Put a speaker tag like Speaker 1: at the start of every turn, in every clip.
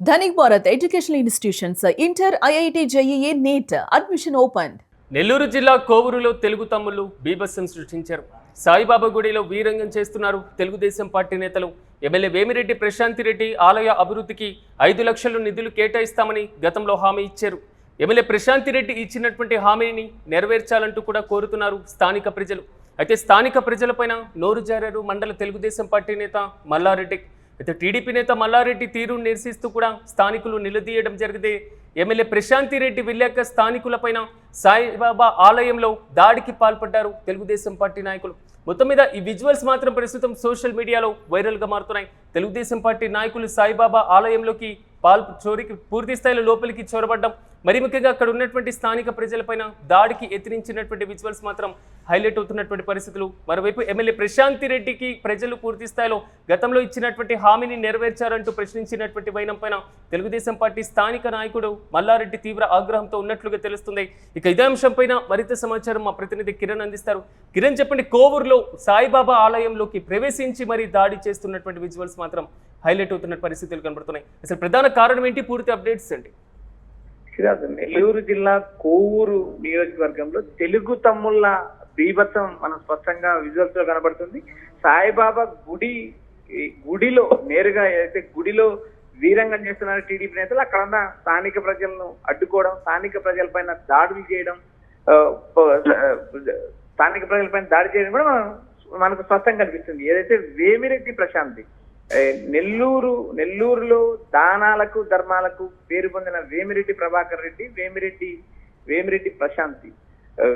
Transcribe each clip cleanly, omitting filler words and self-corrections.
Speaker 1: Dhanik Bharat educational institutions inter IIT JEE NEET admission open.
Speaker 2: Nellore జిల్లా కోవూరులో తెలుగు తమ్ముళ్లు బీభత్సం సృష్టించారు. సాయిబాబా గుడిలో వీరంగం చేస్తున్నారు తెలుగుదేశం పార్టీ నేతలు. ఎమ్మెల్యే వేమిరెడ్డి ప్రశాంతిరెడ్డి ఆలయ అభివృద్ధికి 5 లక్షల నిధులు కేటాయిస్తామని గతంలో హామీ ఇచ్చారు. ఎమ్మెల్యే ప్రశాంతిరెడ్డి ఇచ్చినటువంటి హామీని నెరవేర్చాలంటూ కూడా కోరుతున్నారు స్థానిక ప్రజలు. అయితే స్థానిక ప్రజలపైన నోరు జారారు మండల తెలుగుదేశం పార్టీ నేత మల్లారెడ్డి. అయితే టీడీపీ నేత మల్లారెడ్డి తీరును నిరసిస్తూ కూడా స్థానికులు నిలదీయడం జరిగితే ఎమ్మెల్యే ప్రశాంతిరెడ్డి వెళ్ళాక స్థానికులపైన సాయిబాబా ఆలయంలో దాడికి పాల్పడ్డారు తెలుగుదేశం పార్టీ నాయకులు. మొత్తం మీద ఈ విజువల్స్ మాత్రం ప్రస్తుతం సోషల్ మీడియాలో వైరల్గా మారుతున్నాయి. తెలుగుదేశం పార్టీ నాయకులు సాయిబాబా ఆలయంలోకి చోరీకి పూర్తి స్థాయిలో లోపలికి చొరబడ్డం, మరి ముఖ్యంగా అక్కడ ఉన్నటువంటి స్థానిక ప్రజలపైన దాడికి యత్నించినటువంటి విజువల్స్ మాత్రం హైలైట్ అవుతున్నటువంటి పరిస్థితులు. మరోవైపు ఎమ్మెల్యే ప్రశాంతిరెడ్డికి ప్రజలు పూర్తి స్థాయిలో గతంలో ఇచ్చినటువంటి హామీని నెరవేర్చారంటూ ప్రశ్నించినటువంటి వైనం పైన తెలుగుదేశం పార్టీ స్థానిక నాయకుడు మల్లారెడ్డి తీవ్ర ఆగ్రహంతో ఉన్నట్లుగా తెలుస్తుంది. ఇక ఇదే అంశంపైన మరింత సమాచారం మా ప్రతినిధి కిరణ్ అందిస్తారు. కిరణ్, చెప్పండి, కోవూరులో సాయిబాబా ఆలయంలోకి ప్రవేశించి మరీ దాడి చేస్తున్నటువంటి విజువల్స్ మాత్రం హైలైట్ అవుతున్న పరిస్థితులు కనబడుతున్నాయి. అసలు ప్రధాన కారణం ఏంటి? పూర్తి అప్డేట్స్ అండి.
Speaker 3: నెల్లూరు జిల్లా కోవూరు నియోజకవర్గంలో తెలుగు తమ్ముళ్ళ బీభత్సం మనం స్పష్టంగా విజువల్స్ లో కనబడుతుంది. సాయిబాబా గుడిలో నేరుగా ఏదైతే గుడిలో వీరంగం చేస్తున్నారు టీడీపీ నేతలు, అక్కడ ఉన్న స్థానిక ప్రజలను అడ్డుకోవడం, స్థానిక ప్రజలపైన దాడులు చేయడం, స్థానిక ప్రజలపైన దాడి చేయడం కూడా మనకు స్పష్టంగా కనిపిస్తుంది. ఏదైతే వేమిరెడ్డి ప్రశాంతి నెల్లూరులో దానాలకు ధర్మాలకు పేరు పొందిన వేమిరెడ్డి ప్రభాకర్ రెడ్డి, వేమిరెడ్డి ప్రశాంతి,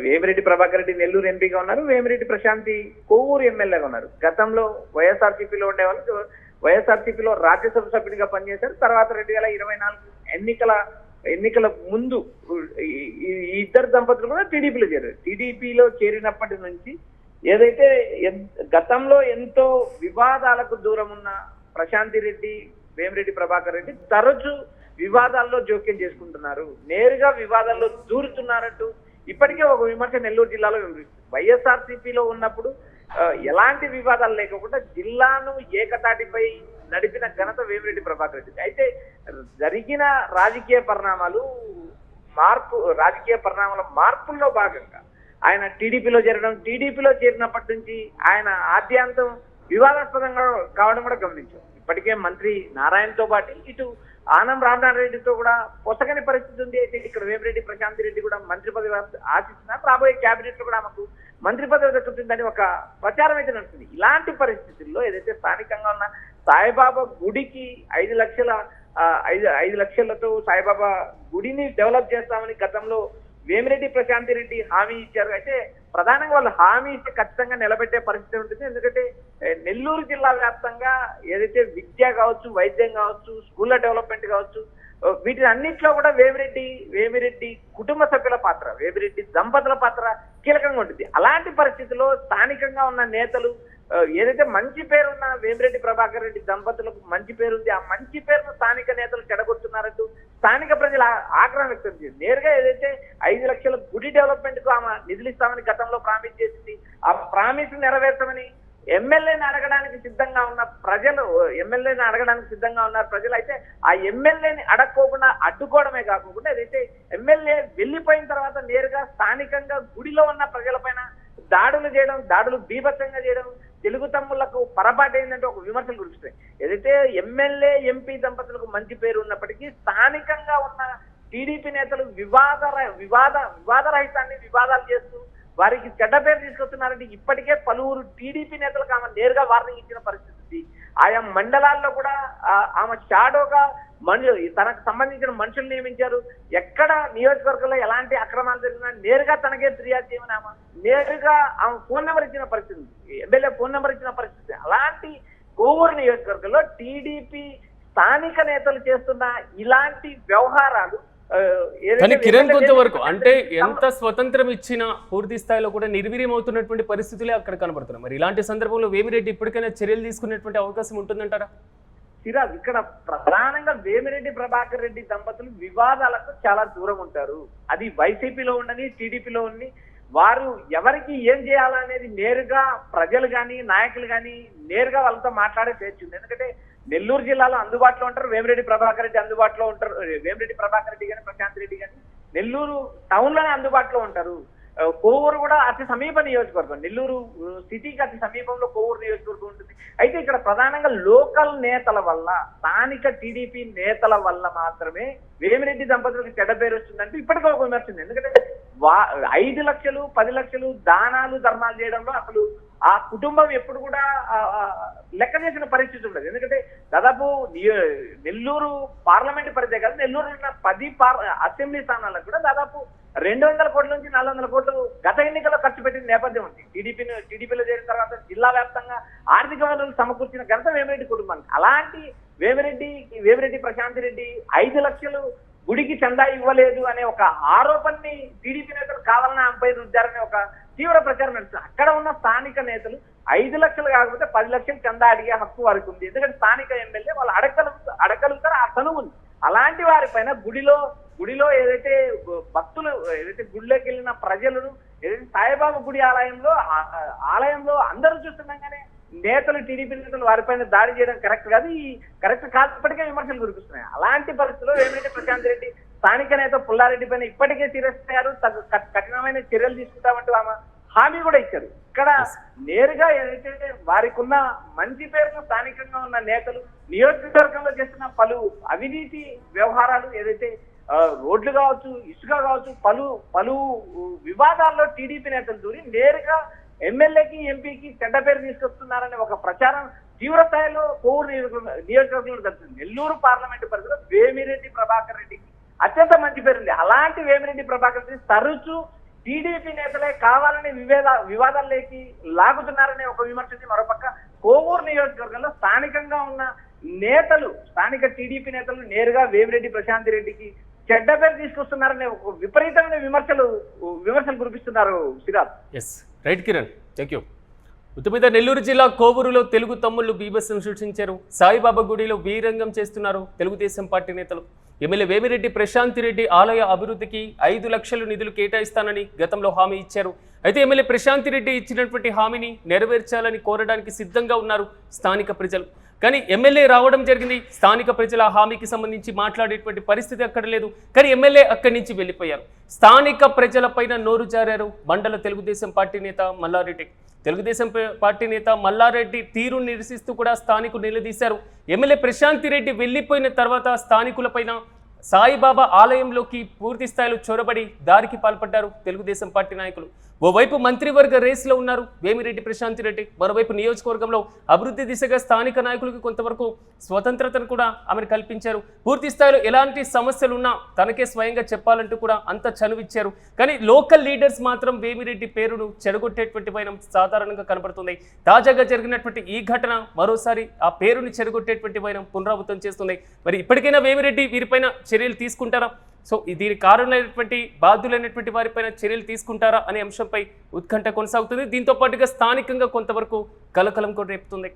Speaker 3: వేమిరెడ్డి ప్రభాకర్ రెడ్డి నెల్లూరు ఎంపీగా ఉన్నారు, వేమిరెడ్డి ప్రశాంతి కోవూరు ఎమ్మెల్యేగా ఉన్నారు. గతంలో వైఎస్ఆర్సీపీలో ఉండేవాళ్ళు, వైఎస్ఆర్సీపీలో రాజ్యసభ సభ్యుడిగా పనిచేశారు. తర్వాత 2024 ఎన్నికల ముందు ఈ ఇద్దరు దంపతులు కూడా టీడీపీలో చేరారు. టీడీపీలో చేరినప్పటి నుంచి ఏదైతే గతంలో ఎంతో వివాదాలకు దూరం ఉన్న ప్రశాంతిరెడ్డి, వేమిరెడ్డి ప్రభాకర్ రెడ్డి తరచూ వివాదాల్లో జోక్యం చేసుకుంటున్నారు, నేరుగా వివాదాల్లో దూరుతున్నారంటూ ఇప్పటికే ఒక విమర్శ నెల్లూరు జిల్లాలో విమర్శిస్తుంది. వైఎస్ఆర్సీపీలో ఉన్నప్పుడు ఎలాంటి వివాదాలు లేకుండా జిల్లాను ఏకతాటిపై నడిపిన ఘనత వేమిరెడ్డి ప్రభాకర్ రెడ్డి. అయితే జరిగిన రాజకీయ పరిణామాల మార్పుల్లో భాగంగా ఆయన టీడీపీలో చేరినప్పటి నుంచి ఆయన ఆద్యాంతం వివాదాస్పదంగా కావడం కూడా గమనించాం. ఇప్పటికే మంత్రి నారాయణతో పాటు ఇటు ఆనం రామనారాయణరెడ్డితో కూడా పొసగని పరిస్థితి ఉంది. అయితే ఇక్కడ వేమిరెడ్డి ప్రశాంతిరెడ్డి కూడా మంత్రి పదవి ఆశిస్తున్నారు, రాబోయే క్యాబినెట్ లో కూడా ఆమెకు మంత్రి పదవి దక్కుతుందని ఒక ప్రచారం అయితే నడుస్తుంది. ఇలాంటి పరిస్థితుల్లో ఏదైతే స్థానికంగా ఉన్న సాయిబాబా గుడికి 5 లక్షలతో సాయిబాబా గుడిని డెవలప్ చేస్తామని గతంలో వేమిరెడ్డి ప్రశాంతిరెడ్డి హామీ ఇచ్చారు. అయితే ప్రధానంగా వాళ్ళు హామీ ఇస్తే ఖచ్చితంగా నిలబెట్టే పరిస్థితి ఉంటుంది. ఎందుకంటే నెల్లూరు జిల్లా వ్యాప్తంగా ఏదైతే విద్య కావచ్చు, వైద్యం కావచ్చు, స్కూళ్ళ డెవలప్మెంట్ కావచ్చు, వీటిని అన్నింటిలో కూడా వేమిరెడ్డి కుటుంబ సభ్యుల పాత్ర, వేమిరెడ్డి దంపతుల పాత్ర కీలకంగా ఉంటుంది. అలాంటి పరిస్థితుల్లో స్థానికంగా ఉన్న నేతలు ఏదైతే మంచి పేరున్న వేమిరెడ్డి ప్రభాకర్ రెడ్డి దంపతులకు మంచి పేరుంది, ఆ మంచి పేరును స్థానిక నేతలు చెడగొడుతున్నారంటూ స్థానిక ప్రజల ఆగ్రహం వ్యక్తం చేసింది. నేరుగా ఏదైతే 5 లక్షల గుడి డెవలప్మెంట్ కు ఆమె నిధులు ఇస్తామని గతంలో ప్రామిస్ చేసింది, ఆ ప్రామిస్ నెరవేర్చమని ఎమ్మెల్యేని అడగడానికి సిద్ధంగా ఉన్నారు ప్రజలు. అయితే ఆ ఎమ్మెల్యేని అడగకోకుండా అడ్డుకోవడమే కాకుండా ఏదైతే ఎమ్మెల్యే వెళ్ళిపోయిన తర్వాత నేరుగా స్థానికంగా గుడిలో ఉన్న ప్రజలపైన దాడులు బీభత్సంగా చేయడం తెలుగు తమ్ముళ్లకు పొరపాటు ఏంటంటే ఒక విమర్శలు కురుస్తాయి. ఏదైతే ఎమ్మెల్యే ఎంపీ దంపతులకు మంచి పేరు ఉన్నప్పటికీ స్థానికంగా ఉన్న టీడీపీ నేతలు వివాదాలు చేస్తూ వారికి చెడ్డ పేరు తీసుకొస్తున్నారంటే ఇప్పటికే పలువురు టీడీపీ నేతలకు ఆమె నేరుగా వార్నింగ్ ఇచ్చిన పరిస్థితి. ఆయా మండలాల్లో కూడా ఆమె షాడోగా తనకు సంబంధించిన మనుషులు నియమించారు. ఎక్కడ నియోజకవర్గంలో ఎలాంటి అక్రమాలు జరిగినా నేరుగా తనకే ఫిర్యాదు చేయమని ఆమె నేరుగా ఆమె ఫోన్ నెంబర్ ఇచ్చిన పరిస్థితి, ఎమ్మెల్యే ఫోన్ నెంబర్ ఇచ్చిన పరిస్థితి. అలాంటి కోవూరు నియోజకవర్గంలో టీడీపీ స్థానిక నేతలు చేస్తున్న ఇలాంటి వ్యవహారాలు
Speaker 2: కానీ కిరణ్, కొంతవరకు అంటే ఎంత స్వతంత్రం ఇచ్చినా పూర్తి స్థాయిలో కూడా నిర్వీర్యం అవుతున్నటువంటి పరిస్థితులే అక్కడ కనబడుతున్నాయి. మరి ఇలాంటి సందర్భంలో వేమిరెడ్డి ఇప్పటికైనా చర్యలు తీసుకునేటువంటి అవకాశం ఉంటుందంటారా?
Speaker 3: సిరాజ్, ఇక్కడ ప్రధానంగా వేమిరెడ్డి ప్రభాకర్ రెడ్డి దంపతులు వివాదాలకు చాలా దూరం ఉంటారు. అది వైసీపీలో ఉండని, టీడీపీలో ఉండి వారు ఎవరికి ఏం చేయాలనేది నేరుగా ప్రజలు కానీ నాయకులు కానీ నేరుగా వాళ్ళతో మాట్లాడే స్వేచ్ఛ ఉంది. ఎందుకంటే నెల్లూరు జిల్లాలో అందుబాటులో ఉంటారు, వేమిరెడ్డి ప్రభాకర్ రెడ్డి అందుబాటులో ఉంటారు, వేమిరెడ్డి ప్రభాకర్ రెడ్డి కానీ ప్రశాంత్ రెడ్డి కానీ నెల్లూరు టౌన్ లోనే అందుబాటులో ఉంటారు. కోవూరు కూడా అతి సమీప నియోజకవర్గం, నెల్లూరు సిటీకి అతి సమీపంలో కోవూరు నియోజకవర్గం ఉంటుంది. అయితే ఇక్కడ ప్రధానంగా లోకల్ నేతల వల్ల, స్థానిక టీడీపీ నేతల వల్ల మాత్రమే వేమిరెడ్డి దంపతులకు చెడ్డ పేరు వస్తుందంటే ఇప్పటికీ ఒక విమర్శ ఉంది. ఎందుకంటే 5 లక్షలు 10 లక్షలు దానాలు ధర్మాలు చేయడంలో అసలు ఆ కుటుంబం ఎప్పుడు కూడా లెక్క చేసిన పరిస్థితి ఉండదు. ఎందుకంటే దాదాపు నెల్లూరు పార్లమెంట్ పరిధే కాదు, నెల్లూరు ఉన్న 10 అసెంబ్లీ స్థానాలకు కూడా దాదాపు 200 కోట్ల నుంచి 400 కోట్లు గత ఎన్నికల్లో ఖర్చు పెట్టిన నేపథ్యం ఉంది. టీడీపీలో చేరిన తర్వాత జిల్లా వ్యాప్తంగా ఆర్థిక వనరులు సమకూర్చిన ఘనత వేమిరెడ్డి కుటుంబానికి. అలాంటి వేమిరెడ్డి ప్రశాంత్ రెడ్డి 5 లక్షలు గుడికి చందా ఇవ్వలేదు అనే ఒక ఆరోపణని టీడీపీ నేతలు కావాలని ఆమెపై రుద్దారనే ఒక తీవ్ర ప్రచారం నడుస్తుంది. అక్కడ ఉన్న స్థానిక నేతలు 5 లక్షలు కాకపోతే 10 లక్షలు చందా అడిగే హక్కు వారికి ఉంది. ఎందుకంటే స్థానిక ఎమ్మెల్యే వాళ్ళు అడగలుగుతారు, ఆ తనువు ఉంది. అలాంటి వారిపైన గుడిలో ఏదైతే భక్తులు ఏదైతే గుడిలోకి వెళ్ళిన ప్రజలు ఏదైతే సాయిబాబా గుడి ఆలయంలో అందరూ చూస్తుండగానే నేతలు టీడీపీ నేతలు వారిపైన దాడి చేయడం కరెక్ట్ కాదు, ఈ కరెక్ట్ కాకపోటికే విమర్శలు కురిపిస్తున్నాయి. అలాంటి పరిస్థితుల్లో వేమిరెడ్డి ప్రశాంత్ రెడ్డి స్థానిక నేత పుల్లారెడ్డి పైన ఇప్పటికే సీరియస్ అయ్యారు, కఠినమైన చర్యలు తీసుకుంటామంటూ ఆమె హామీ కూడా ఇచ్చారు. ఇక్కడ నేరుగా ఏదైతే వారికి ఉన్న మంచి పేరును స్థానికంగా ఉన్న నేతలు నియోజకవర్గంలో చేస్తున్న పలు అవినీతి వ్యవహారాలు ఏదైతే రోడ్లు కావచ్చు, ఇసుక కావచ్చు, పలు వివాదాల్లో టీడీపీ నేతలు దూరి నేరుగా ఎమ్మెల్యేకి ఎంపీకి చెడ్డ పేరు తీసుకొస్తున్నారనే ఒక ప్రచారం తీవ్ర స్థాయిలో కోవూరు నియోజకవర్గంలో జరుగుతుంది. నెల్లూరు పార్లమెంటు పరిధిలో వేమిరెడ్డి ప్రభాకర్ రెడ్డికి అత్యంత మంచి పేరుంది. అలాంటి వేమిరెడ్డి ప్రభాకర్ రెడ్డి తరచూ టీడీపీ నేతలే కావాలని వివాదాల్లోకి లాగుతున్నారనే ఒక విమర్శని మరోపక్క కోవూరు నియోజకవర్గంలో స్థానికంగా ఉన్న నేతలు, స్థానిక టీడీపీ నేతలు నేరుగా వేమిరెడ్డి ప్రశాంత్ రెడ్డికి చెడ్డ పేరు తీసుకొస్తున్నారనే ఒక విపరీతమైన విమర్శలు కురిపిస్తున్నారు. Siraj.
Speaker 2: Yes right Kiran, thank you. ఉత్తమీద నెల్లూరు జిల్లా కోవూరులో తెలుగు తమ్ముళ్లు బీభత్సం సృష్టించారు. సాయిబాబా గుడిలో వీరంగం చేస్తున్నారు తెలుగుదేశం పార్టీ నేతలు. ఎమ్మెల్యే వేమిరెడ్డి ప్రశాంత్ రెడ్డి ఆలయ అభివృద్ధికి 5 లక్షలు నిధులు కేటాయిస్తానని గతంలో హామీ ఇచ్చారు. అయితే ఎమ్మెల్యే ప్రశాంత్ రెడ్డి ఇచ్చినటువంటి హామీని నెరవేర్చాలని కోరడానికి సిద్ధంగా ఉన్నారు స్థానిక ప్రజలు. కానీ ఎమ్మెల్యే రావడం జరిగింది. స్థానిక ప్రజల హామీకి సంబంధించి మాట్లాడేటువంటి పరిస్థితి అక్కడ లేదు. కానీ ఎమ్మెల్యే అక్కడి నుంచి వెళ్ళిపోయారు. స్థానిక ప్రజల పైన నోరు జారారు మండల తెలుగుదేశం పార్టీ నేత మల్లారెడ్డి. తెలుగుదేశం పార్టీ నేత మల్లారెడ్డి తీరు నిరసిస్తూ కూడా స్థానికులు నిలదీశారు. ఎమ్మెల్యే ప్రశాంత్ రెడ్డి వెళ్ళిపోయిన తర్వాత స్థానికులపైన సాయిబాబా ఆలయంలోకి పూర్తి స్థాయిలో చొరబడి దారికి పాల్పడ్డారు తెలుగుదేశం పార్టీ నాయకులు. ఓవైపు మంత్రివర్గ రేసులో ఉన్నారు వేమిరెడ్డి ప్రశాంత్ రెడ్డి, మరోవైపు నియోజకవర్గంలో అభివృద్ధి దిశగా స్థానిక నాయకులకు కొంతవరకు స్వతంత్రతను కూడా ఆమెను కల్పించారు. పూర్తి స్థాయిలో ఎలాంటి సమస్యలున్నా తనకే స్వయంగా చెప్పాలంటూ కూడా అంత చనువిచ్చారు. కానీ లోకల్ లీడర్స్ మాత్రం వేమిరెడ్డి పేరును చెడగొట్టేటువంటి వైనం సాధారణంగా కనబడుతుంది. తాజాగా జరిగినటువంటి ఈ ఘటన మరోసారి ఆ పేరుని చెడగొట్టేటువంటి వైనం పునరావృతం చేస్తుంది. మరి ఇప్పటికైనా వేమిరెడ్డి వీరిపైన చర్యలు తీసుకుంటారా? సో దీనికి కారణమైనటువంటి బాధ్యులైనటువంటి వారిపైన చర్యలు తీసుకుంటారా అనే అంశంపై ఉత్కంఠ కొనసాగుతుంది. దీంతో పాటుగా స్థానికంగా కొంతవరకు కలకలం కూడా రేపుతుంది.